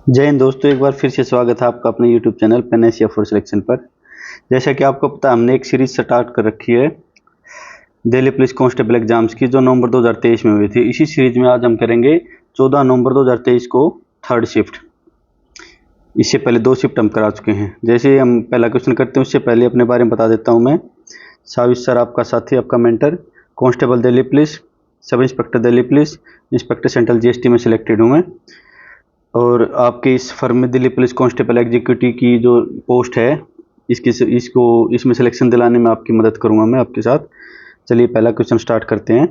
जय हिंद दोस्तों, एक बार फिर से स्वागत है आपका अपने YouTube channel pen Asia for selection पर। जैसा कि आपको पता है, हमने एक सीरीज स्टार्ट कर रखी है दिल्ली पुलिस कांस्टेबल एग्जाम्स की, जो नवंबर 2023 में हुई थी। इसी सीरीज में आज हम करेंगे 14 नवंबर 2023 को थर्ड शिफ्ट। इससे पहले 2 शिफ्ट हम करा चुके हैं। जैसे हम पहला क्वेश्चन करते हैं उससे पहले अपने बारे में बता देता हूँ मैं। साविश सर आपका साथी, आपका mentor, constable Delhi police, sub inspector Delhi police, inspector central GST में सिलेक्टेड हूँ मैं। और आपके इस फर्म में दिल्ली पुलिस कांस्टेबल एग्जीक्यूटिव की जो पोस्ट है, इसमें सिलेक्शन दिलाने में आपकी मदद करूंगा मैं आपके साथ। चलिए पहला क्वेश्चन स्टार्ट करते हैं।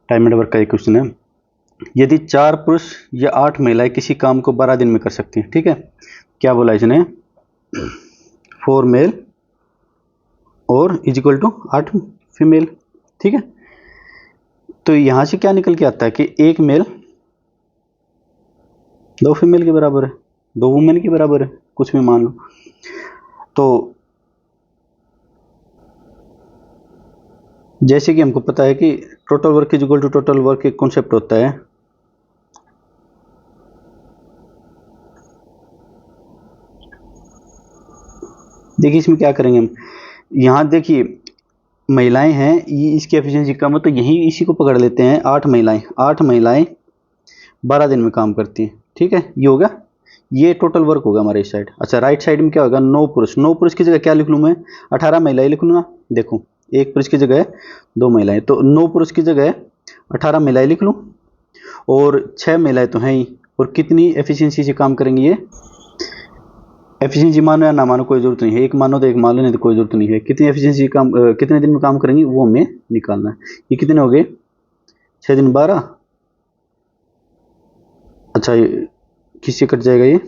टाइम एंड वर्क का एक क्वेश्चन है। यदि 4 पुरुष या 8 महिलाएं किसी काम को 12 दिन में कर सकती हैं, ठीक है, क्या बोला इसने, 4 मेल और इज इक्वल टू 8 फीमेल, ठीक है। तो यहां से क्या निकल के आता है कि 1 मेल 2 फीमेल के बराबर है, 2 वुमेन के बराबर है, कुछ भी मान लो। तो जैसे कि हमको पता है कि total work is equal to total work एक कॉन्सेप्ट होता है। देखिए इसमें क्या करेंगे हम, यहाँ देखिए महिलाएं हैं, ये इसकी एफिशिएंसी कम है, तो यही इसी को पकड़ लेते हैं। 8 महिलाएं 12 दिन में काम करती हैं, ठीक है। ये होगा, ये टोटल वर्क होगा हमारे इस साइड। अच्छा, राइट साइड में क्या होगा, 9 पुरुष। 9 पुरुष की जगह क्या लिख लूँ मैं, 18 महिलाएं लिख लूँ ना। देखो, 1 पुरुष की जगह 2 महिलाएं, तो 9 पुरुष की जगह 18 महिलाएं लिख लूँ। और 6 महिलाएं तो हैं ही, और कितनी एफिशिएंसी से काम करेंगी ये। एफिशिएंसी मानो या ना मानो कोई जरूरत नहीं है, एक मानो तो एक मान लो, नहीं तो कोई जरूरत नहीं है। कितनी एफिशिएंसी काम कितने दिन में काम करेंगी वो हमें निकालना है। ये कितने हो गए, 6 दिन 12। अच्छा, किससे कट जाएगा ये,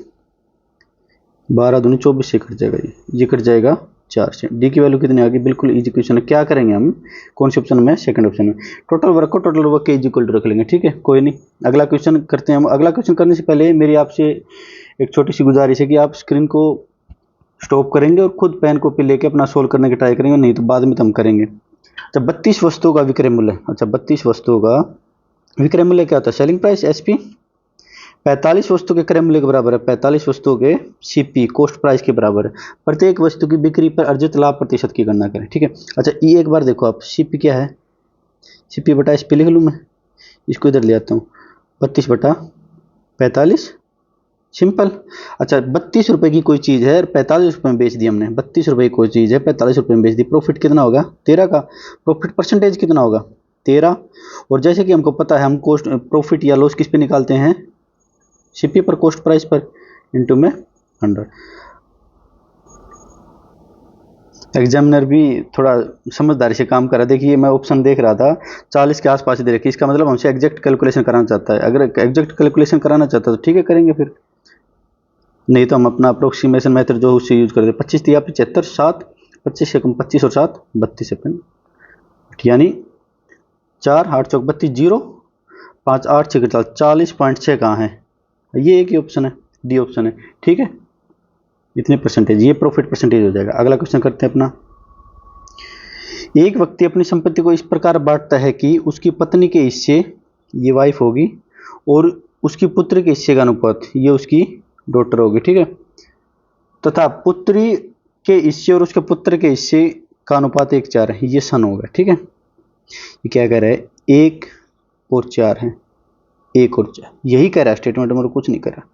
12 दूनी 24 से कट जाएगा। ये कट जाएगा 4 से। डी की वैल्यू कितनी आ गई, बिल्कुल इजी क्वेश्चन है। क्या करेंगे हम, कौन से ऑप्शन में, सेकंड ऑप्शन में। टोटल वर्क को टोटल वर्क के इज इक्वल टू रख लेंगे, ठीक है, कोई नहीं। अगला क्वेश्चन करते हैं हम। अगला क्वेश्चन करने से पहले मेरी आपसे एक छोटी सी गुजारिश है कि आप स्क्रीन को स्टॉप करेंगे और खुद पेन कॉपी लेके अपना सोल्व करने की ट्राई करेंगे, नहीं तो बाद में तो हम करेंगे। अच्छा, 32 वस्तुओं का विक्रय मूल्य। अच्छा, 32 वस्तुओं का विक्रय मूल्य क्या होता है, सेलिंग प्राइस, SP। 45 वस्तु के क्रय मूल्य के बराबर है 45 वस्तुओं के CP, कॉस्ट प्राइस के बराबर है। प्रत्येक वस्तु की बिक्री पर अर्जित लाभ प्रतिशत की गणना करें, ठीक है। अच्छा, ये एक बार देखो आप, CP क्या है, CP बटा SP लिख लूँ मैं, इसको इधर ले आता हूँ, 32 बटा 45, सिंपल। अच्छा, 32 रुपए की कोई चीज़ है, 45 रुपए में बेच दी हमने। 32 रुपए की कोई चीज़ है, 45 रुपए में बेच दी। प्रॉफिट कितना होगा, 13 का। प्रॉफिट परसेंटेज कितना होगा, 13। और जैसे कि हमको पता है, हम कॉस्ट प्रॉफिट या लॉस किस पे निकालते हैं, CP पर, कॉस्ट प्राइस पर, इनटू में 100। एग्जामिनर भी थोड़ा समझदारी से काम कर रहा है। देखिए मैं ऑप्शन देख रहा था, 40 के आसपास दे रखी, इसका मतलब हमसे एग्जैक्ट कैलकुलेशन कराना चाहता है। अगर एग्जैक्ट कैलकुलेशन कराना चाहता है तो ठीक है, करेंगे फिर, नहीं तो हम अपना अप्रोक्सीमेशन मेथड जो उससे यूज करते हैं। 25 दिया 75, 7, 25 से कम, 25 और 7 32 सेकंड, यानी 4 8 चौक 32, 0 5 8 6 40.6 कहाँ है, ये एक ही ऑप्शन है, डी ऑप्शन है, ठीक है। इतने परसेंटेज, ये प्रॉफिट परसेंटेज हो जाएगा। अगला क्वेश्चन करते हैं अपना। एक व्यक्ति अपनी संपत्ति को इस प्रकार बांटता है कि उसकी पत्नी के हिस्से, ये वाइफ होगी, और उसकी पुत्र के हिस्से का अनुपात, ये उसकी डॉटर होगी, ठीक है, तथा पुत्री के हिस्से और उसके पुत्र के हिस्से का अनुपात 1:4 है, ये सन होगा, ठीक है। ये क्या कह रहा है, 1 और 4 है, 1 और 4, यही कह रहा है स्टेटमेंट में, कुछ नहीं कर रहा।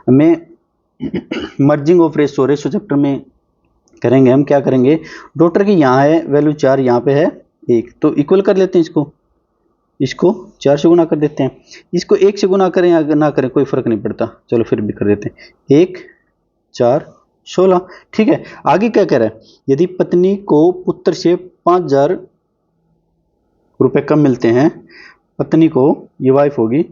हमें मर्जिंग ऑफ रेशो चैप्टर में करेंगे हम। क्या करेंगे, डॉटर की यहाँ है वैल्यू 4, यहाँ पे है 1, तो इक्वल कर लेते हैं इसको 4 से गुना कर देते हैं। इसको 1 से गुना करें या ना करें कोई फर्क नहीं पड़ता, चलो फिर भी कर देते हैं। 1 4 16, ठीक है। आगे क्या कह रहा है, यदि पत्नी को पुत्र से 5,000 रुपए कम मिलते हैं, पत्नी को, ये वाइफ होगी,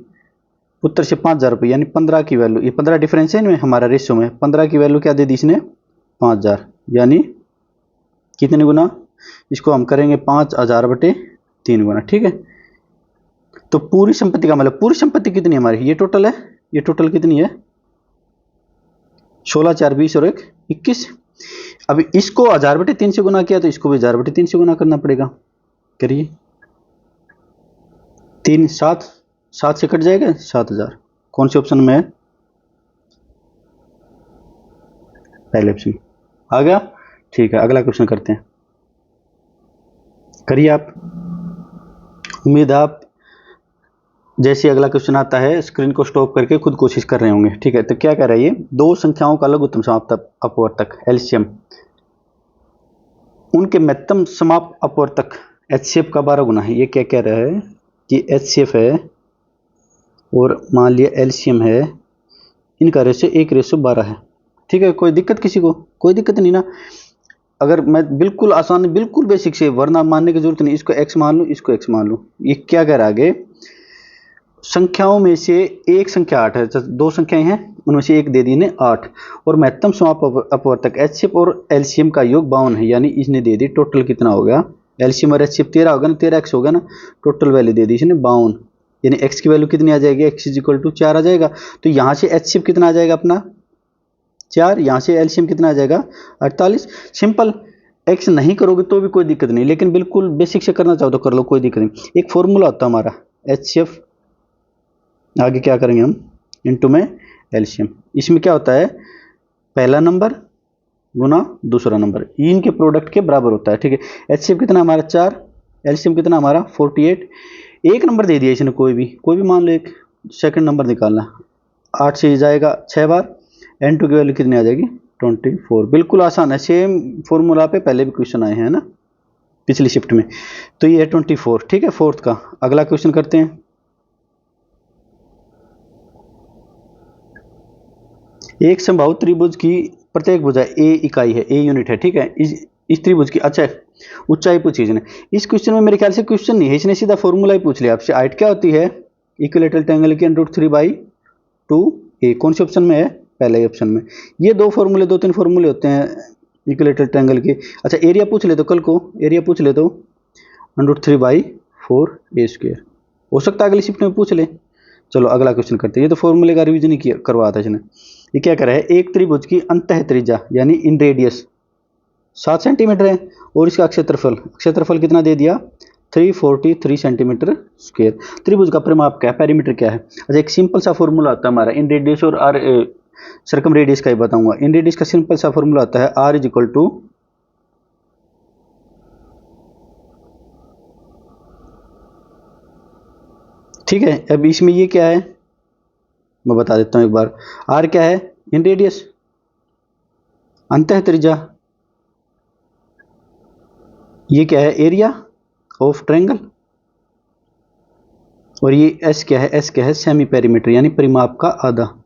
पुत्र से 5,000 रुपये, यानी 15 की वैल्यू, ये 15 डिफरेंस है इनमें हमारा रेशियो में, 15 की वैल्यू क्या दे दी इसने, 5,000, यानी कितने गुना, इसको हम करेंगे 5,000 बटे 3 गुना, ठीक है। तो पूरी संपत्ति का मतलब, पूरी संपत्ति कितनी है हमारी, ये टोटल है, ये टोटल कितनी है, 16 4 20 और 1 21। अब इसको 1000 बटे 3 से गुना किया, तो इसको भी 1000 बटे 3 से गुना करना पड़ेगा। करिए, 3 7 7 से कट जाएगा 7,000, कौन से ऑप्शन में है, पहले ऑप्शन आ गया। ठीक है, अगला क्वेश्चन करते हैं, करिए आप। उम्मीद आप जैसे अगला क्वेश्चन आता है स्क्रीन को स्टॉप करके खुद कोशिश कर रहे होंगे। ठीक है, तो क्या कह रहा है ये, दो संख्याओं का लघुत्तम समाप्त अपवर्तक एलसीएम उनके महत्तम समाप्त अपवर्तक एचसीएफ का 12 गुना है। ये क्या कह रहा है कि एचसीएफ है और मान लिया एलसीएम है, इनका रेशो 1:12 है। ठीक है, कोई दिक्कत किसी को? कोई दिक्कत नहीं ना। अगर मैं बिल्कुल आसान, बिल्कुल बेसिक से, वरना मानने की जरूरत नहीं, इसको x मान लूँ, इसको x मान लूँ। ये क्या कह रहा है आगे, संख्याओं में से एक संख्या 8 है, दो संख्याएं हैं उनमें से एक दे दी ने 8, और महत्तम समाप्त अपवर्तक एचसीएफ और एलसीएम का योग 52 है। यानी इसने दे दी टोटल कितना हो गया, एलसीएम और एचसीएफ 13 होगा ना, 13x हो गया ना, टोटल वैल्यू दे दी इसने 52। यानी x की वैल्यू कितनी आ जाएगी, x = 4 आ जाएगा। तो यहाँ से एचसीएफ कितना आ जाएगा अपना 4, यहाँ से एलसीएम कितना आ जाएगा 48। सिंपल, x नहीं करोगे तो भी कोई दिक्कत नहीं, लेकिन बिल्कुल बेसिक से करना चाहो तो कर लो, कोई दिक्कत नहीं। एक फॉर्मूला होता है हमारा एचसीएफ, आगे क्या करेंगे हम, इनटू में एलसीएम। इसमें क्या होता है, पहला नंबर गुना दूसरा नंबर, इनके प्रोडक्ट के बराबर होता है। ठीक है, एचसीएफ कितना हमारा 4, एलसीएम कितना हमारा 48। एक नंबर दे दिया इसने, कोई भी मान लो, एक सेकंड नंबर निकालना, 8 से जाएगा 6 बार, n2 की वैल्यू कितनी आ जाएगी 24। बिल्कुल आसान है, सेम फॉर्मूला पे पहले भी क्वेश्चन आए हैं ना पिछली शिफ्ट में। तो ये है 24। ठीक है, फोर्थ का। अगला क्वेश्चन करते हैं, एक समबाहु त्रिभुज की प्रत्येक भुजा a इकाई है, a यूनिट है। ठीक है, इस त्रिभुज की, अच्छा ऊंचाई पूछी इसने। इस क्वेश्चन में मेरे ख्याल से क्वेश्चन नहीं है, इसने सीधा फॉर्मूला ही पूछ लिया आपसे। हाइट क्या होती है इक्विलेटरल ट्रायंगल की, √3/2a। कौन से ऑप्शन में है, पहले ऑप्शन में। ये दो तीन फॉर्मूले होते हैं इक्विलेटरल ट्रायंगल के। अच्छा, एरिया पूछ ले तो, कल को एरिया पूछ ले तो √3/4a²। हो सकता है अगली शिफ्ट में पूछ ले। चलो अगला क्वेश्चन करते हैं, ये तो फॉर्मूले का रिवीजन ही किया करवा था इसने। ये क्या कर रहा है, एक त्रिभुज की अंतः त्रिज्या यानी इन रेडियस 7 सेंटीमीटर है, और इसका क्षेत्रफल कितना दे दिया 343 सेंटीमीटर स्क्वायर। त्रिभुज का परिमाप क्या है, पेरीमीटर क्या है। अच्छा, एक सिंपल सा फॉर्मूला होता है हमारा इन रेडियस और आर सर्कम रेडियस का ही बताऊंगा। इन रेडियस का सिंपल सा फॉर्मूला होता है r = ठीक है, अब इसमें ये क्या है मैं बता देता हूं एक बार। r क्या है, इन रेडियस, अंतः त्रिज्या, ये क्या है एरिया ऑफ ट्रायंगल, और ये s क्या है, सेमी पेरीमीटर यानी परिमाप का आधा।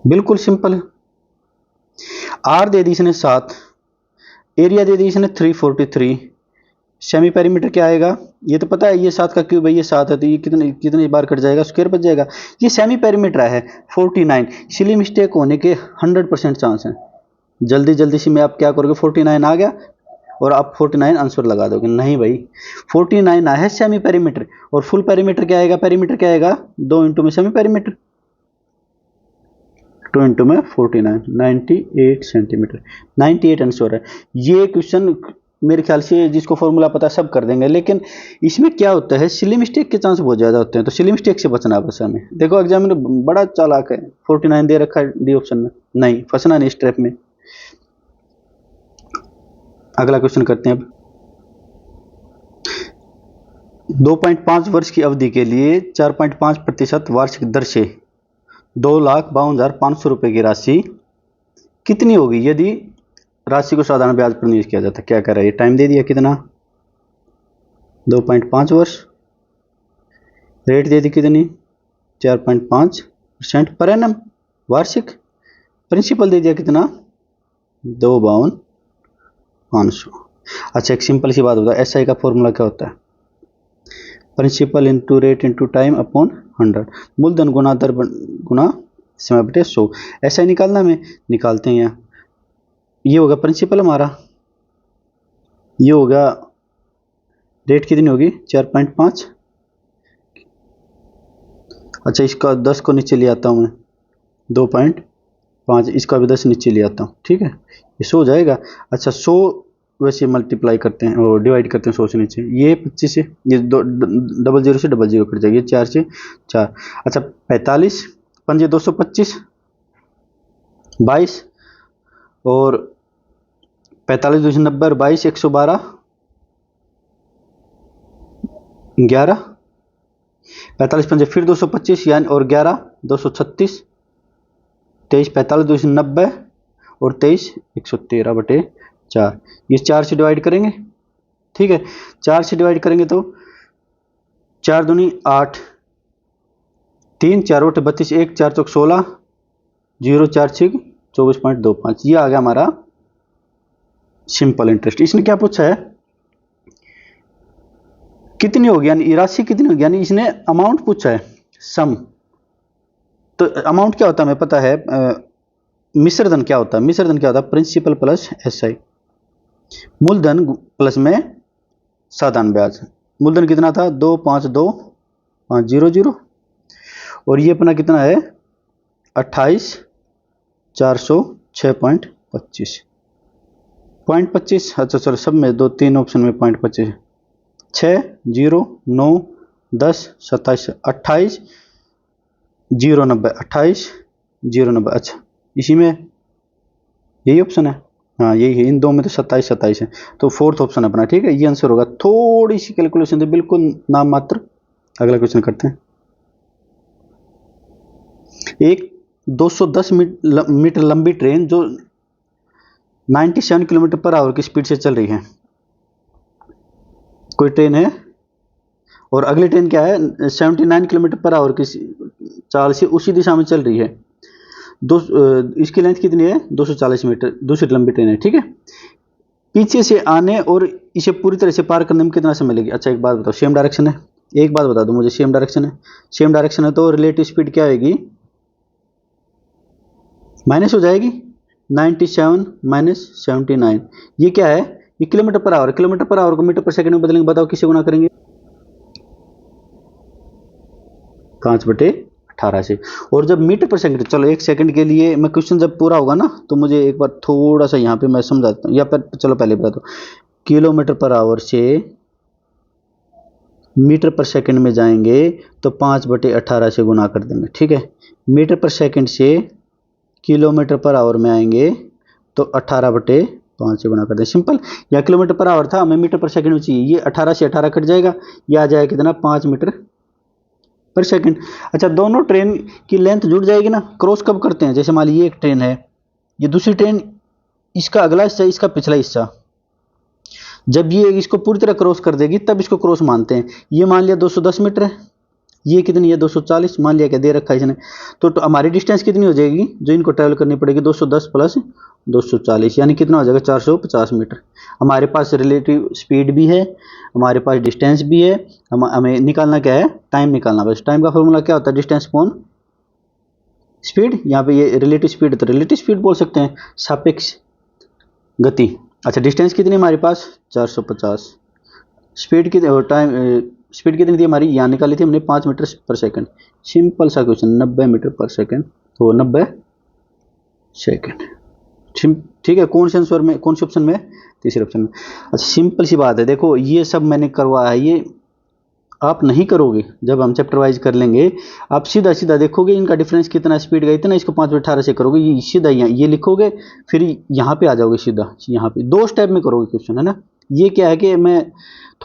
बिल्कुल सिंपल है। r दे दी इसने 7, एरिया दे दी इसने 343, सेमी पेरीमीटर क्या आएगा, ये तो पता है, ये 7 का क्यूब है, ये 7 है, तो ये कितने बार कट जाएगा, स्क्वायर बच जाएगा। ये सेमी पेरीमीटर है 49, इसलिए मिस्टेक होने के 100% चांस है। जल्दी से में आप क्या करोगे, 49 आ गया और आप 49 आंसर लगा दोगे। नहीं भाई, 49 है सेमी पेरीमीटर, और फुल पेरीमीटर क्या आएगा, 2 इंटू में सेमी पेरीमीटर, 2 इंटू में 49, 98 सेंटीमीटर, 98 आंसर है। ये क्वेश्चन मेरे ख्याल से जिसको फॉर्मूला पता है सब कर देंगे, लेकिन इसमें क्या होता है, सिली मिस्टेक के चांस बहुत ज़्यादा होते हैं, तो सिली मिस्टेक से बचना है बस हमें। देखो एग्जामिनर बड़ा चालाक है, 49 दे रखा है डी ऑप्शन में, नहीं फंसना नहीं इस ट्रैप में। अगला क्वेश्चन करते हैं अब। 2.5 वर्ष की अवधि के लिए 4.5% वार्षिक दर से 2,52,500 रुपये की राशि कितनी होगी यदि राशि को साधारण ब्याज पर निवेश किया जाता है। क्या कर रहा है, टाइम दे दिया कितना 2.5 वर्ष, रेट दे दी कितनी 4.5% पर एनम वार्षिक, प्रिंसिपल दे दिया कितना 2,52,500। अच्छा, एक सिंपल सी बात होता है, एसआई का फॉर्मूला क्या होता है, principal into rate into time upon 100, मूलधन गुना दर गुना समय बटे 100। एसआई निकालना में निकालते हैं यहाँ, ये होगा प्रिंसिपल हमारा, ये होगा रेट कितनी होगी 4.5। अच्छा, इसका 10 को नीचे ले आता हूँ मैं, 2.5, इसका भी 10 नीचे ले आता हूँ। ठीक है, ये 100 हो जाएगा। अच्छा, 100 वैसे मल्टीप्लाई करते हैं और डिवाइड करते हैं 100 से नीचे, ये 25 से, ये 00 से 00 कट जाएगी, 4 से 4। अच्छा, 45 पंजे 225, 22 और 45 290 और 22 112 11 45 पंजे फिर 225 यानी और 11 236 23 45 290 और 23 113/4। ये 4 से डिवाइड करेंगे, ठीक है। 4 से डिवाइड करेंगे तो 4 दूनी 8, 3 4 बटे 32, 1 4 चौक 16, 0 4 6 24.25। ये आ गया हमारा सिंपल इंटरेस्ट। इसने क्या पूछा है, कितनी होगी, यानी राशि कितनी होगी, यानी इसने अमाउंट पूछा है, सम। तो अमाउंट क्या होता है हमें पता है, मिश्रधन क्या होता है, मिश्रधन क्या होता है, प्रिंसिपल प्लस एसआई, मूलधन प्लस में साधारण ब्याज। मूलधन कितना था, 252500, और ये अपना कितना है 28,406.25। अच्छा चलो सब में 2 3 ऑप्शन में 0.25, 6 0 9 10 27 28 090, 28 090। अच्छा इसी में यही ऑप्शन है, हाँ यही है, इन दो में तो 27 27 है, तो फोर्थ ऑप्शन अपना, ठीक है, ये आंसर होगा। थोड़ी सी कैलकुलेशन थी, बिल्कुल नाम मात्र। अगला क्वेश्चन करते हैं। एक 210 मीटर लंबी ट्रेन जो 97 किलोमीटर पर आवर की स्पीड से चल रही है, कोई ट्रेन है, और अगली ट्रेन क्या है 79 किलोमीटर पर आवर की चाल से उसी दिशा में चल रही है। इसकी लेंथ कितनी है 240 मीटर, दूसरी लंबी ट्रेन है, ठीक है। पीछे से आने और इसे पूरी तरह से पार करने में कितना समय लगेगा। अच्छा एक बात बताओ, सेम डायरेक्शन है, एक बात बता दो मुझे, सेम डायरेक्शन है, सेम डायरेक्शन है तो रिलेटिव स्पीड क्या आएगी, माइनस हो जाएगी, 97 माइनस 79। ये क्या है, ये kilometre per hour, kilometre per hour को मीटर पर सेकंड में बदलेंगे, बताओ किसे गुना करेंगे, 5/18 से। और जब मीटर पर सेकंड, चलो एक सेकंड के लिए मैं क्वेश्चन जब पूरा होगा ना तो मुझे एक बार थोड़ा सा यहाँ पे मैं समझाता हूँ, या पर चलो पहले बता दो, किलोमीटर पर आवर से मीटर पर सेकंड में जाएंगे तो 5/18 से गुना कर देंगे, ठीक है। मीटर पर सेकंड से किलोमीटर पर आवर में आएंगे तो 18/5 से गुना कर दें, सिंपल। या किलोमीटर पर आवर था, हमें मीटर पर सेकंड में चाहिए, ये 18 से 18 कट जाएगा, ये आ जाएगा कितना 5 मीटर पर सेकंड। अच्छा दोनों ट्रेन की लेंथ जुड़ जाएगी ना, क्रॉस कब करते हैं, जैसे मान लीजिए एक ट्रेन है, ये दूसरी ट्रेन, इसका अगला हिस्सा इसका पिछला हिस्सा, जब ये इसको पूरी तरह क्रॉस कर देगी तब इसको क्रॉस मानते हैं। ये मान लिया 210 मीटर है, ये कितनी है 240 मान लिया, क्या दे रखा है इसने, तो हमारी डिस्टेंस कितनी हो जाएगी जो इनको ट्रैवल करनी पड़ेगी, 210 प्लस 240 यानी कितना हो जाएगा 450 मीटर। हमारे पास रिलेटिव स्पीड भी है, हमारे पास डिस्टेंस भी है, हमें निकालना क्या है, टाइम निकालना। बस टाइम का फॉर्मूला क्या होता है, डिस्टेंस अपॉन स्पीड। यहाँ पे ये रिलेटिव स्पीड तो रिलेटिव स्पीड बोल सकते हैं, सापेक्ष गति। अच्छा डिस्टेंस कितनी हमारे पास 450, स्पीड की टाइम स्पीड कितनी थी हमारी, यहाँ निकाली थी हमने 5 मीटर पर सेकंड। सिंपल सा क्वेश्चन, 90 मीटर पर सेकंड, तो 90 सेकंड, ठीक है। कौन से आंसर में, कौन से ऑप्शन में, तीसरे ऑप्शन में। अच्छा सिंपल सी बात है, देखो ये सब मैंने करवाया है, ये आप नहीं करोगे, जब हम चैप्टर वाइज कर लेंगे आप सीधा सीधा देखोगे इनका डिफरेंस कितना, स्पीड का इतना, इसको 5/18 से करोगे, ये सीधा ये लिखोगे, फिर यहाँ पे आ जाओगे सीधा, यहाँ पे 2 स्टेप में करोगे क्वेश्चन, है ना। ये क्या है कि मैं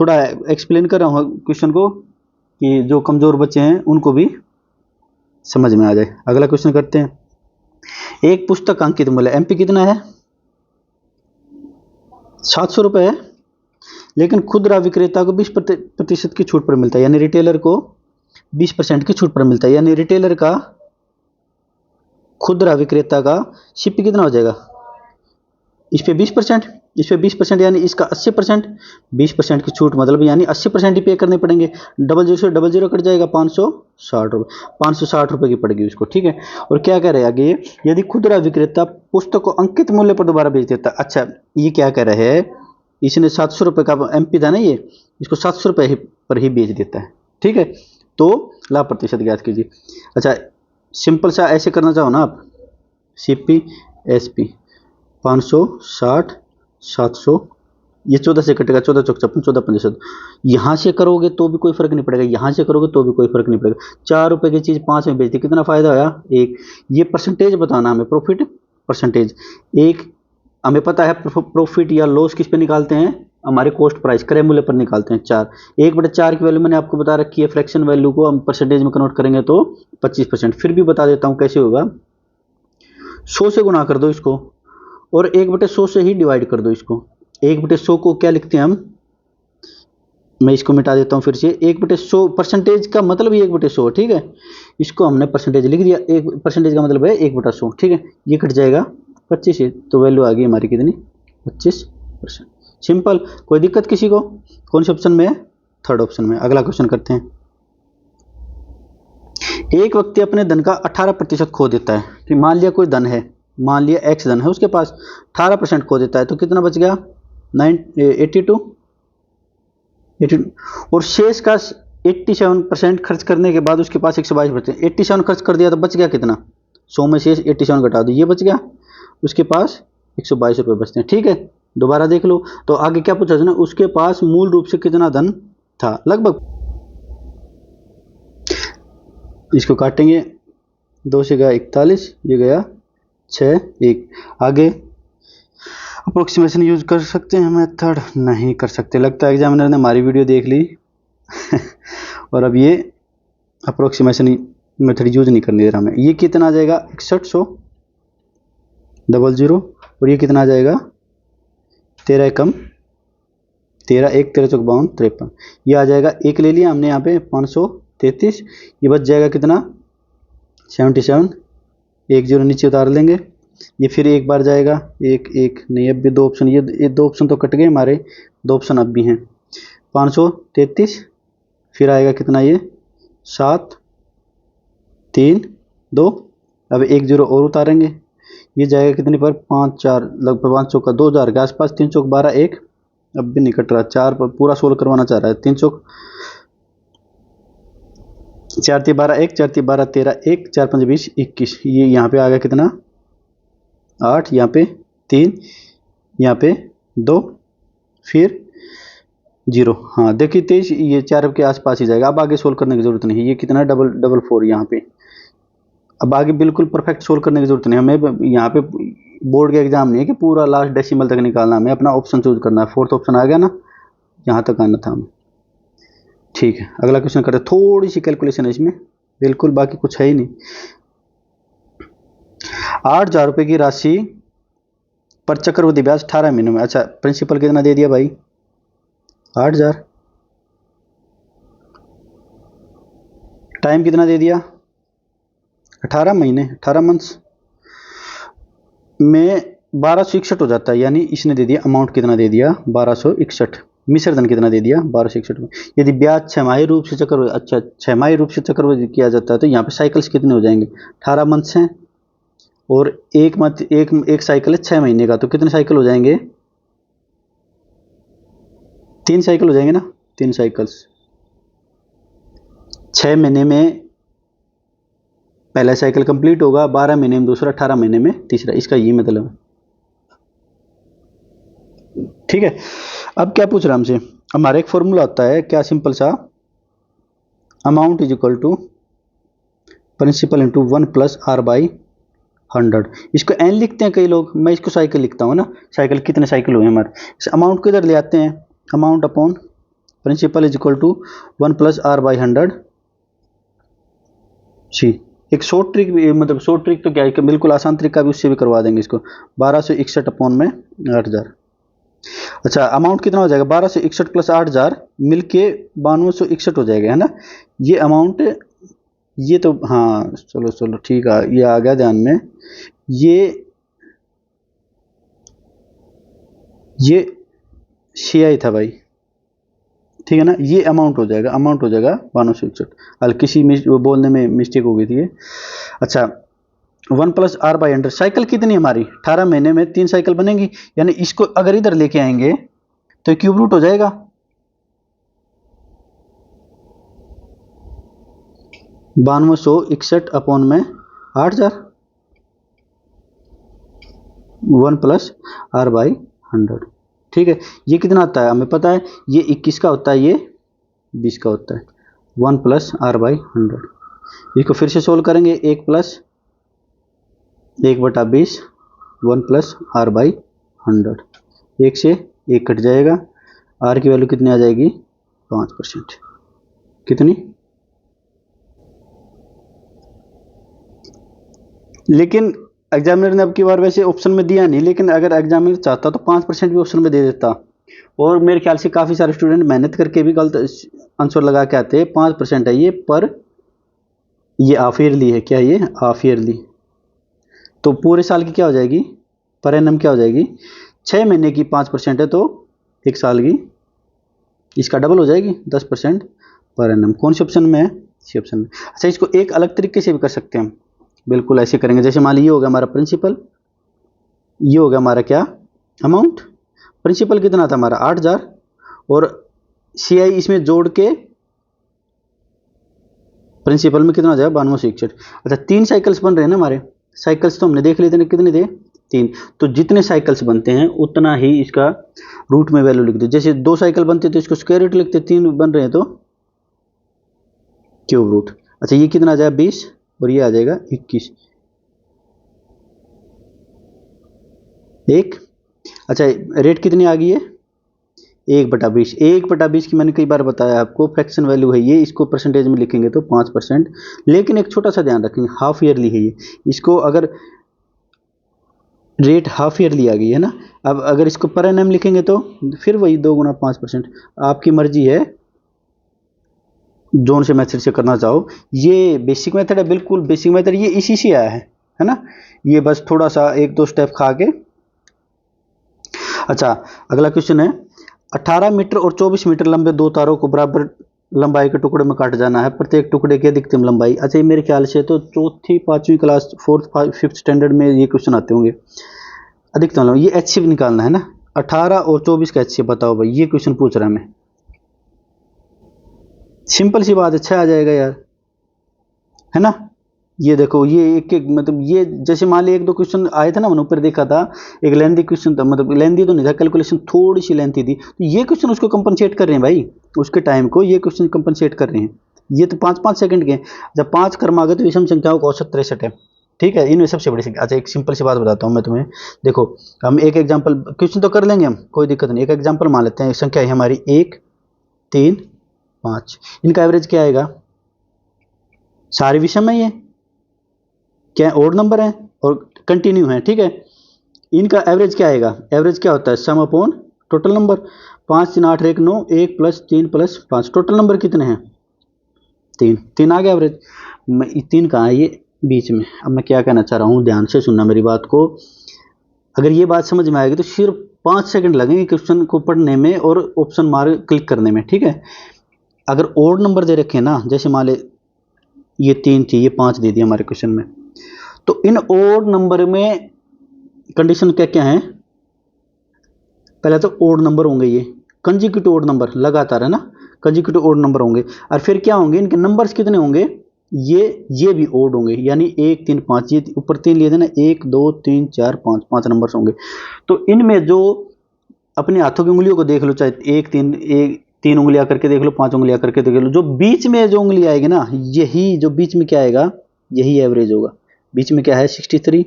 थोड़ा एक्सप्लेन कर रहा हूँ क्वेश्चन को, कि जो कमजोर बच्चे हैं उनको भी समझ में आ जाए। अगला क्वेश्चन करते हैं। एक पुस्तक अंकित मूल्य एमपी कितना है, 700 रुपये है, लेकिन खुदरा विक्रेता को 20% की छूट पर मिलता है, यानी रिटेलर को 20% की छूट पर मिलता है, यानी रिटेलर का खुदरा विक्रेता का सीपी कितना हो जाएगा, इस पे 20%, इस पे 20% यानी इसका 80%, 20% की छूट मतलब यानी 80% ही पे करने पड़ेंगे। 00 कट जाएगा, 560 रुपये, 560 रुपये की पड़ेगी उसको, ठीक है। और क्या कह रहे हैं आगे, यदि खुदरा विक्रेता पुस्तक को अंकित मूल्य पर दोबारा बेच देता। अच्छा ये क्या कह रहे हैं, इसने 700 रुपये का एमपी था ना, ये इसको 700 रुपये पर ही बेच देता है, ठीक है। तो लाभ प्रतिशत ज्ञात कीजिए। अच्छा सिंपल सा ऐसे करना चाहो ना आप, सीपी एसपी 560 700, ये 14 से कटेगा, 14 चौक 56, 14 यहाँ से करोगे तो भी कोई फर्क नहीं पड़ेगा, यहाँ से करोगे तो भी कोई फर्क नहीं पड़ेगा। 4 रुपए की चीज़ 5 में बेचती, कितना फायदा होया, एक। ये परसेंटेज बताना हमें, प्रॉफिट परसेंटेज। एक हमें पता है प्रॉफिट या लॉस किस पे निकालते हैं, हमारे कॉस्ट प्राइस क्रय मूल्य पर निकालते हैं 4। 1/4 की वैल्यू मैंने आपको बता रखी है, फ्रैक्शन वैल्यू को हम परसेंटेज में कन्वर्ट करेंगे तो 25%। फिर भी बता देता हूं कैसे होगा। 100 से गुणा कर दो इसको और 1/100 से ही डिवाइड कर दो इसको। 1/100 को क्या लिखते हैं हम, मैं इसको मिटा देता हूं फिर से। 1/100 परसेंटेज का मतलब ही 1/100, ठीक है। इसको हमने परसेंटेज लिख दिया, 1% का मतलब है 1/100, ठीक है। ये कट जाएगा 25 से, तो वैल्यू आ गई हमारी कितनी, 25%। सिंपल, कोई दिक्कत किसी को? कौन से ऑप्शन में है? थर्ड ऑप्शन में। अगला क्वेश्चन करते हैं। एक व्यक्ति अपने धन का 18% खो देता है, ठीक। मान लिया कोई धन है, मान लिया एक्स धन है उसके पास, 18% खो देता है, तो कितना बच गया, 82 और शेष का 87% खर्च करने के बाद उसके पास 122 बचते हैं। 87 खर्च कर दिया तो बच गया कितना, 100 में शेष 87 घटा दो, ये बच गया, उसके पास 122 रुपये बचते हैं, ठीक है। दोबारा देख लो, तो आगे क्या पूछा ना, उसके पास मूल रूप से कितना धन था, लगभग। इसको काटेंगे, 2 से गया 41, ये गया 6, 1। आगे अप्रोक्सीमेशन यूज कर सकते हैं मेथड, नहीं कर सकते, लगता है एग्जामिनर ने हमारी वीडियो देख ली और अब ये अप्रोक्सीमेशन मेथड यूज नहीं करने दे रहा हमें। ये कितना आ जाएगा, 6100 00, और ये कितना आ जाएगा, 13 एकम 13, 1 13 चौक 52 53, ये आ जाएगा। एक ले लिया हमने यहाँ पे 533, ये बच जाएगा कितना, 77, 1 0 नीचे उतार लेंगे, ये फिर एक बार जाएगा, 1 1 नहीं, अब भी 2 ऑप्शन, ये 2 ऑप्शन तो कट गए हमारे, 2 ऑप्शन अब भी हैं। 533, फिर आएगा कितना, ये 7 3 2, अब 1 0 और उतारेंगे, ये जाएगा कितने पर, 5 4, लगभग 5 चौक का 2000 के आसपास, 3 चौक 12 1, अब भी नहीं कट रहा, 4 पर पूरा सोल्व करवाना चाह रहा है। 3 चौक 4 3 12 1, 4 3 12 13 1, 4 5 20 21, ये यहाँ पे आ गया कितना, 8, यहाँ पे 3, यहाँ पे 2, फिर 0, हाँ देखिए 23, ये 4 के आसपास ही जाएगा। अब आगे सोल्व करने की जरूरत नहीं है, ये कितना डबल 4 यहाँ पे। अब आगे बिल्कुल परफेक्ट सोल्व करने की जरूरत नहीं, हमें यहाँ पे बोर्ड का एग्जाम नहीं है कि पूरा लास्ट डेसिमल तक निकालना, हमें अपना ऑप्शन चूज करना है। 4th ऑप्शन आ गया ना, यहाँ तक आना था हमें, ठीक है। अगला क्वेश्चन करते हैं, थोड़ी सी कैलकुलेशन है इसमें, बिल्कुल बाकी कुछ है ही नहीं। 8000 रुपये की राशि पर चक्रवृद्धि ब्याज 18 महीनों में, अच्छा प्रिंसिपल कितना दे दिया भाई, 8000, टाइम कितना दे दिया, 18 महीने, 18 मंथ्स में 1261 हो जाता है, यानी इसने दे दिया अमाउंट कितना दे दिया, 1261। मिश्र धन कितना दे दिया, 1261 में। यदि ब्याज छमाही रूप से चक्रवृद्धि, अच्छा छमाही रूप से चक्रवृद्धि किया जाता है, तो यहाँ पे साइकिल्स कितने हो जाएंगे, 18 मंथ्स हैं और एक साइकिल है 6 महीने का, तो कितने साइकिल हो जाएंगे, 3 साइकिल हो जाएंगे ना, 3 साइकिल्स। 6 महीने में पहला साइकिल कंप्लीट होगा, 12 महीने में दूसरा, 18 महीने में तीसरा, इसका ये मतलब है, ठीक है। अब क्या पूछ रहा है हमसे, हमारा एक फॉर्मूला होता है क्या, सिंपल सा, amount is equal to principal into 1 plus R by 100। इसको एन लिखते हैं कई लोग, मैं इसको साइकिल लिखता हूँ ना, साइकिल कितने साइकिल हुए हमारे, इस अमाउंट को इधर ले आते हैं, amount upon principal is equal to 1 plus R by 100। जी, एक शॉर्ट ट्रिक भी, मतलब शॉर्ट ट्रिक तो क्या है कि बिल्कुल आसान तरीका भी, उससे भी करवा देंगे इसको, 1261 अपॉन में 8000। अच्छा अमाउंट कितना हो जाएगा, 1261 प्लस 8000 मिलके 9261 हो जाएगा, है ना। ये अमाउंट, ये तो हाँ चलो चलो ठीक है, ये आ गया ध्यान में, ये CI था भाई, ठीक है ना, ये अमाउंट हो जाएगा, 9261। हल किसी बोलने में मिस्टेक हो गई थी ये। अच्छा 1 प्लस आर बाई 100, साइकिल कितनी हमारी, 18 महीने में 3 साइकिल बनेगी, यानी इसको अगर इधर लेके आएंगे तो क्यूब रूट हो जाएगा, 9261 अपॉन में 8000, 1 प्लस आर बाई 100, ठीक है। ये कितना आता है हमें पता है, ये 21 का होता है, ये 20 का होता है, 1 प्लस आर बाई 100। इसको फिर से सोल्व करेंगे, 1 प्लस 1/20 1 प्लस आर बाई 100, एक से एक कट जाएगा, आर की वैल्यू कितनी आ जाएगी 5%, कितनी, लेकिन एग्जामिनर ने अब की बार वैसे ऑप्शन में दिया नहीं, लेकिन अगर एग्जामिनर चाहता तो 5% भी ऑप्शन में दे देता, और मेरे ख्याल से काफ़ी सारे स्टूडेंट मेहनत करके भी गलत आंसर लगा के आते हैं। 5% है ये, पर ये हाफ ईयरली है, क्या ये हाफ ईयरली, तो पूरे साल की क्या हो जाएगी, पर एनम क्या हो जाएगी, 6 महीने की 5% है तो एक साल की इसका डबल हो जाएगी 10% पर एनम। कौन से ऑप्शन में है, सी ऑप्शन में। अच्छा, इसको एक अलग तरीके से भी कर सकते हैं, बिल्कुल ऐसे करेंगे, जैसे मान लीजिए ये हो गया हमारा प्रिंसिपल, ये हो गया हमारा क्या अमाउंट, प्रिंसिपल कितना था हमारा 8000, और सीआई इसमें जोड़ के प्रिंसिपल में कितना हो जाएगा 9261। अच्छा, 3 साइकिल्स बन रहे हैं ना हमारे, साइकिल्स तो हमने देख लिए थे, कितने थे 3, तो जितने साइकिल्स बनते हैं उतना ही इसका रूट में वैल्यू लिख दो। जैसे 2 साइकिल बनते तो इसको स्क्वायर रूट लिखते, 3 बन रहे हैं तो क्यूब रूट। अच्छा, ये कितना आ जाएगा 20 और ये आ जाएगा 21, एक। अच्छा, रेट कितनी आ गई है 1/20, 1/20 की मैंने कई बार बताया आपको फ्रैक्शन वैल्यू है ये, इसको परसेंटेज में लिखेंगे तो 5%, लेकिन एक छोटा सा ध्यान रखेंगे, हाफ ईयरली है ये, इसको अगर रेट हाफ ईयरली आ गई है ना, अब अगर इसको पर एनम लिखेंगे तो फिर वही 2 गुना 5%, आपकी मर्जी है जोन से मेथड से करना चाहो। ये बेसिक मेथड है, बिल्कुल बेसिक मेथड, ये इसी से आया है ना, ये बस थोड़ा सा 1-2 स्टेप खा के। अच्छा, अगला क्वेश्चन है, 18 मीटर और 24 मीटर लंबे 2 तारों को बराबर लंबाई के टुकड़े में काट जाना है, प्रत्येक टुकड़े की अधिकतम लंबाई। अच्छा, ये मेरे ख्याल से तो चौथी 5वीं क्लास 4th 5th स्टैंडर्ड में ये क्वेश्चन आते होंगे। अधिकतम लंबाई, ये एचसीएफ निकालना है ना, 18 और 24 का एचसीएफ बताओ भाई, ये क्वेश्चन पूछ रहा है मैं, सिंपल सी बात, अच्छा आ जाएगा यार, है ना। ये देखो, ये एक एक मतलब ये जैसे मान ली 1-2 क्वेश्चन आए थे ना, मैंने ऊपर देखा था, एक लेंथी क्वेश्चन था, मतलब लेंथी तो नहीं था, कैलकुलेशन थोड़ी सी लेंथी थी, तो ये क्वेश्चन उसको कंपनसेट कर रहे हैं भाई, उसके टाइम को ये क्वेश्चन कंपनसेट कर रहे हैं। ये तो 5-5 सेकंड के हैं, जब 5 क्रम आ गए तो विषम संख्याओं का औसत 63 है, ठीक है, इनमें सबसे बड़ी संख्या। अच्छा, एक सिंपल सी बात बताता हूँ मैं तुम्हें, देखो हम एक एग्जाम्पल, क्वेश्चन तो कर लेंगे हम, कोई दिक्कत नहीं, एक एग्जाम्पल मान लेते हैं, संख्या है हमारी 1, 3, 5, इनका एवरेज क्या आएगा, सारे विषम है, ये क्या ओड नंबर है और कंटिन्यू है, ठीक है, इनका एवरेज क्या आएगा, एवरेज क्या होता है सम upon total number, 5 3 8 1 9, 1 + 3 + 5, total number कितने हैं 3 आ गया एवरेज। 3 कहाँ है, ये बीच में। अब मैं क्या कहना चाह रहा हूँ, ध्यान से सुनना मेरी बात को, अगर ये बात समझ में आएगी तो सिर्फ 5 सेकंड लगेंगे क्वेश्चन को पढ़ने में और ऑप्शन मार्क क्लिक करने में, ठीक है। अगर ओड नंबर दे रखे ना, जैसे मान ले ये 3 थी, ये 5 दे दिया हमारे क्वेश्चन में, तो इन ओड नंबर में कंडीशन क्या क्या है, पहले तो ओड नंबर होंगे, ये कंजिक्यूटिव ओड नंबर लगातार है ना, कंजिक्यूटिव ओड नंबर होंगे, और फिर क्या होंगे, इनके नंबर्स कितने होंगे, ये भी ओड होंगे, यानी 1 3 5, ये ऊपर 3 लिए थे ना, 1 2 3 4 5, 5 नंबर्स होंगे। तो इनमें जो अपने हाथों की उंगलियों को देख लो, चाहे 3 उंगलियां करके देख लो, 5 उंगलियां करके देख लो, जो बीच में जो उंगली आएगी ना, यही जो बीच में क्या आएगा, यही एवरेज होगा। बीच में क्या है 63।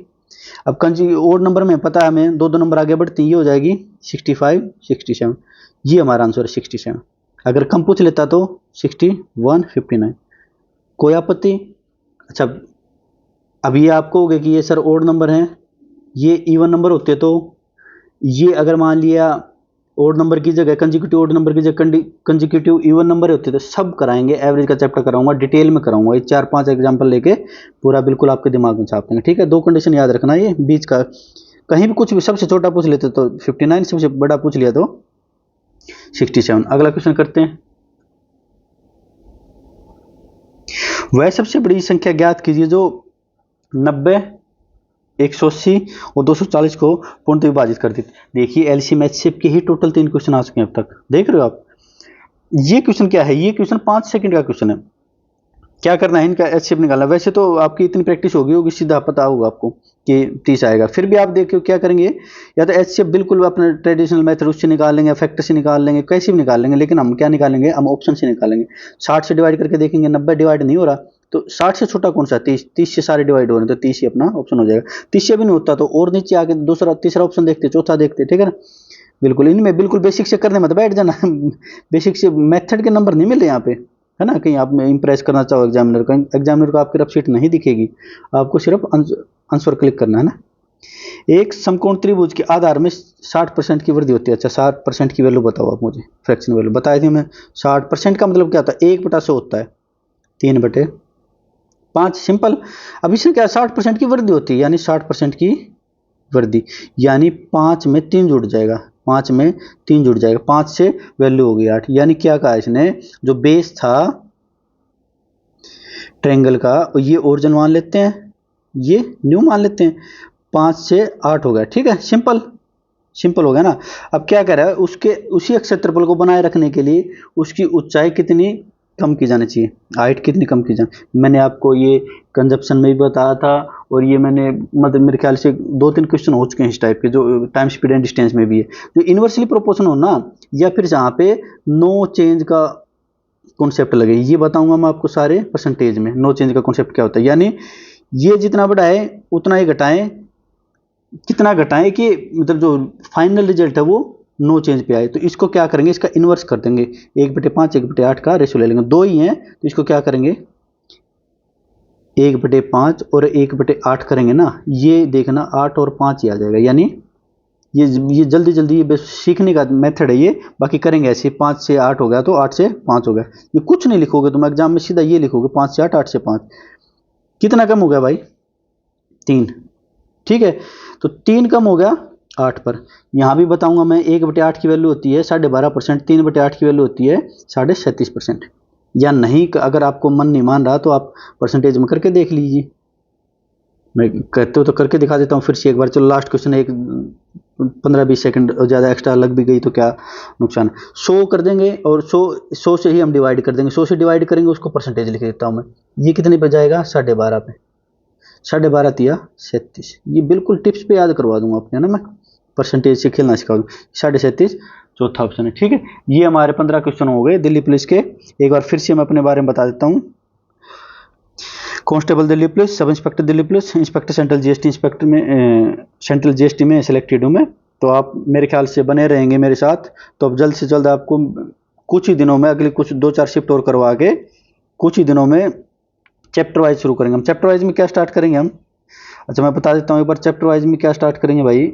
अब कंजी ओड नंबर में पता है हमें, 2 नंबर आगे बढ़ती, ये हो जाएगी 65 67, ये हमारा आंसर है 67। अगर कम पूछ लेता तो 61 59, कोई आपत्ति। अच्छा, अब ये आपको हो गया कि ये सर ओड नंबर हैं, ये इवन नंबर होते तो ये अगर मान लिया ओड नंबर की जगह कंजिक्यूटिव ओड नंबर की जगह कंजिक्यूटिव इवन नंबर होते तो सब कराएंगे, एवरेज का चैप्टर कराऊंगा, डिटेल में कराऊंगा, ये 4-5 एग्जांपल लेके पूरा बिल्कुल आपके दिमाग में छाप देंगे, ठीक है। 2 कंडीशन याद रखना, ये बीच का कहीं भी कुछ भी सबसे छोटा पूछ लेते तो 59, सबसे बड़ा पूछ लिया तो 67। अगला क्वेश्चन करते हैं, वह सबसे बड़ी संख्या ज्ञात कीजिए जो 90 180 और 240 को पूर्णतः विभाजित कर देती। देखिए एलसीएम एचसीएफ के ही टोटल 3 क्वेश्चन आ चुके हैं अब तक, देख रहे हो आप। ये क्वेश्चन क्या है, ये क्वेश्चन 5 सेकंड का क्वेश्चन है, क्या करना है, इनका एचसीएफ निकालना। वैसे तो आपकी इतनी प्रैक्टिस होगी सीधा पता होगा आपको कि 30 आएगा, फिर भी आप देखिए क्या करेंगे, या तो एचसीएफ बिल्कुल अपना ट्रेडिशनल मेथड उससे निकाल लेंगे, फैक्टर से निकाल लेंगे, कैसे भी निकाल लेंगे, लेकिन हम क्या निकालेंगे, हम ऑप्शन से निकालेंगे। 60 से डिवाइड करके देखेंगे 90 डिवाइड नहीं हो रहा, तो 60 से छोटा कौन सा? 30। 30 से सारे डिवाइड हो रहे हैं तो 30 ही अपना ऑप्शन हो जाएगा। 30 से भी नहीं होता तो और नीचे आके दूसरा तीसरा ऑप्शन देखते, चौथा देखते, ठीक है ना। बिल्कुल इनमें बिल्कुल बेसिक से करने मत बैठ जाना बेसिक से मेथड के नंबर नहीं मिले यहाँ पे, है ना। कहीं आप इंप्रेस करना चाहो एग्जामिनर को, एग्जामिनर को आपकी रफ शीट नहीं दिखेगी, आपको सिर्फ आंसर क्लिक करना है ना। एक समकोण त्रिभुज के आधार में 60% की वृद्धि होती है। अच्छा 60% की वैल्यू बताओ आप मुझे, फ्रैक्शन वैल्यू बताई थी मैं। 60% का मतलब क्या होता है? 1/100 होता है, 3/5 सिंपल। अब इसमें क्या 60% की वृद्धि होती है, यानी 60% की वृद्धि, यानी 5 में 3 जुड़ जाएगा, 5 में 3 जुड़ जाएगा, 5 से वैल्यू हो गई 8। यानी क्या कहा इसने, जो बेस था ट्रायंगल का ये ओरिजिन मान लेते हैं, ये न्यू मान लेते हैं, 5 से 8 हो गया, ठीक है। सिंपल सिंपल हो गया ना। अब क्या कह रहा है, उसके उसी क्षेत्रफल को बनाए रखने के लिए उसकी ऊंचाई कितनी कम की जानी चाहिए, हाइट कितनी कम की जाए। मैंने आपको ये कंजप्शन में भी बताया था, और ये मैंने मतलब मेरे ख्याल से 2-3 क्वेश्चन हो चुके हैं इस टाइप के, जो टाइम स्पीड एंड डिस्टेंस में भी है। जो इन्वर्सली प्रोपोर्शनल हो ना, या फिर जहाँ पे नो चेंज का कॉन्सेप्ट लगे, ये बताऊंगा मैं आपको सारे परसेंटेज में। नो चेंज का कॉन्सेप्ट क्या होता है, यानी ये जितना बड़ा है उतना ही घटाएं, कितना घटाएं कि मतलब जो फाइनल रिजल्ट है वो नो चेंज पे आए। तो इसको क्या करेंगे, इसका इन्वर्स कर देंगे, 1/5 1/8 का रेशियो ले लेंगे, दो ही हैं तो इसको क्या करेंगे 1/5 और 1/8 करेंगे ना, ये देखना 8 और 5 ही आ जाएगा। यानी ये जल्दी जल्दी ये बस सीखने का मेथड है ये, बाकी करेंगे ऐसे। 5 से 8 हो गया तो 8 से 5 हो गया, ये कुछ नहीं लिखोगे तुम एग्जाम में, सीधा ये लिखोगे 5 से 8, 8 से 5। कितना कम हो गया भाई, 3, ठीक है। तो 3 कम हो गया 8 पर। यहां भी बताऊंगा मैं, 1/8 की वैल्यू होती है 12.5%, 3/8 की वैल्यू होती है 37%। या नहीं, अगर आपको मन नहीं मान रहा तो आप परसेंटेज में करके देख लीजिए, मैं कहते हो तो करके दिखा देता हूँ फिर से एक बार। चलो लास्ट क्वेश्चन, एक 15-20 सेकंड ज़्यादा एक्स्ट्रा लग भी गई तो क्या नुकसान। 100 कर देंगे और 100 से ही हम डिवाइड कर देंगे, 100 से डिवाइड करेंगे उसको परसेंटेज लिख देता हूँ मैं। ये कितने पे जाएगा, 12.5 पे, 12.5 तिया 37। ये बिल्कुल टिप्स पे याद करवा दूंगा आपने, है ना। मैं परसेंटेज से खेलना सिखा दूँ। 37.5 चौथा ऑप्शन है, ठीक है। ये हमारे 15 क्वेश्चन हो गए दिल्ली पुलिस के। एक बार फिर से मैं अपने बारे में बता देता हूँ। Constable Delhi police, sub inspector Delhi police, inspector central GST, inspector में सेंट्रल जीएसटी में सिलेक्टेड हूँ मैं। तो आप मेरे ख्याल से बने रहेंगे मेरे साथ, तो अब जल्द से जल्द आपको कुछ ही दिनों में, अगले कुछ 2-4 शिफ्ट और करवा के कुछ ही दिनों में चैप्टर वाइज शुरू करेंगे हम। चैप्टर वाइज में क्या स्टार्ट करेंगे हम, अच्छा मैं बता देता हूँ एक बार, चैप्टर वाइज में क्या स्टार्ट करेंगे भाई।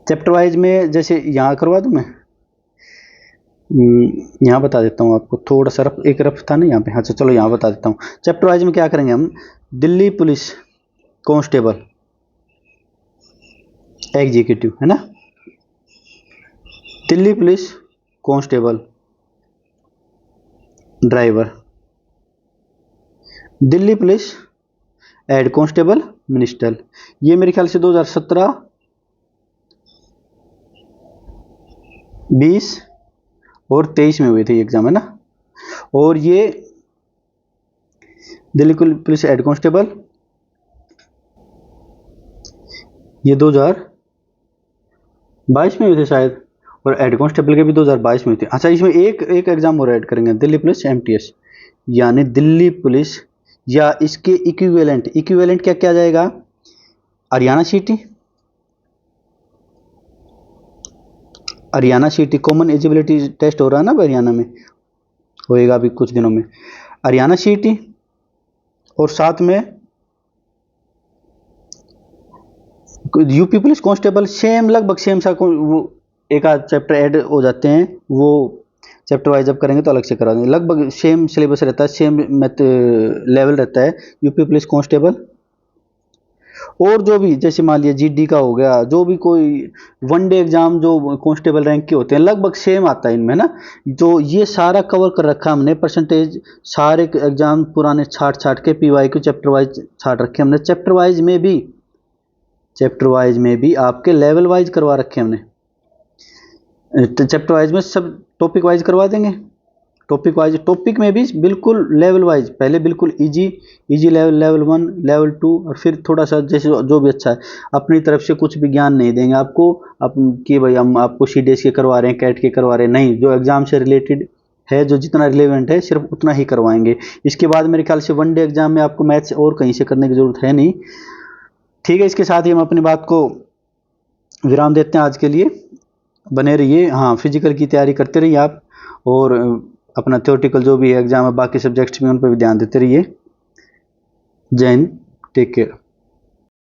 चैप्टर वाइज में जैसे यहाँ करवा दूँ मैं, यहाँ बता देता हूँ आपको, थोड़ा सा एक रफ था ना यहाँ पे। अच्छा चलो यहाँ बता देता हूँ। चैप्टर वाइज में क्या करेंगे हम, दिल्ली पुलिस कांस्टेबल एग्जीक्यूटिव, है ना, Delhi police constable driver, Delhi police head constable minister. ये मेरे ख्याल से 2017, 20 और 23 में हुए थे एग्जाम, है ना। और ये दिल्ली पुलिस हेड कांस्टेबल ये 2022 में हुए थे शायद, और हेड कांस्टेबल के भी 2022 में हुए थे। अच्छा इसमें एक एग्जाम और ऐड करेंगे, दिल्ली पुलिस एमटीएस, यानी दिल्ली पुलिस या इसके इक्विवेलेंट क्या क्या जाएगा, Haryana city, Haryana city common eligibility test हो रहा है ना हरियाणा में, होएगा अभी कुछ दिनों में, हरियाणा सिटी। और साथ में यूपी पुलिस कांस्टेबल, सेम लगभग सेम सा वो एक आध चैप्टर ऐड हो जाते हैं, वो चैप्टर वाइज जब करेंगे तो अलग से करा देंगे। लगभग सेम सिलेबस रहता है, सेम लेवल रहता है यूपी पुलिस कांस्टेबल। और जो भी जैसे मान लिया जीडी का हो गया, जो भी कोई वनडे एग्जाम जो कांस्टेबल रैंक के होते हैं लगभग सेम आता है इनमें ना। जो ये सारा कवर कर रखा हमने परसेंटेज, सारे एग्जाम पुराने छाट छाट के पीवाई के चैप्टर वाइज छाट रखे हमने। चैप्टर वाइज में भी आपके लेवल वाइज करवा रखे हमने। चैप्टर वाइज में सब टॉपिक वाइज करवा देंगे, टॉपिक में भी बिल्कुल लेवल वाइज, पहले बिल्कुल इजी लेवल 1, लेवल 2, और फिर थोड़ा सा जैसे जो भी अच्छा है। अपनी तरफ से कुछ भी ज्ञान नहीं देंगे आपको कि भाई हम आपको सीडीएस के करवा रहे हैं, कैट के करवा रहे हैं, नहीं, जो एग्जाम से रिलेटेड है जो जितना रिलेवेंट है सिर्फ उतना ही करवाएंगे। इसके बाद मेरे ख्याल से वनडे एग्जाम में आपको मैथ्स और कहीं से करने की ज़रूरत है नहीं। ठीक है, इसके साथ ही हम अपनी बात को विराम देते हैं आज के लिए। बने रहिए, हाँ फिजिकल की तैयारी करते रहिए आप, और अपना थ्योरेटिकल जो भी एग्जाम है बाकी सब्जेक्ट्स में उन पर भी ध्यान देते रहिए। जय हिंद, टेक केयर।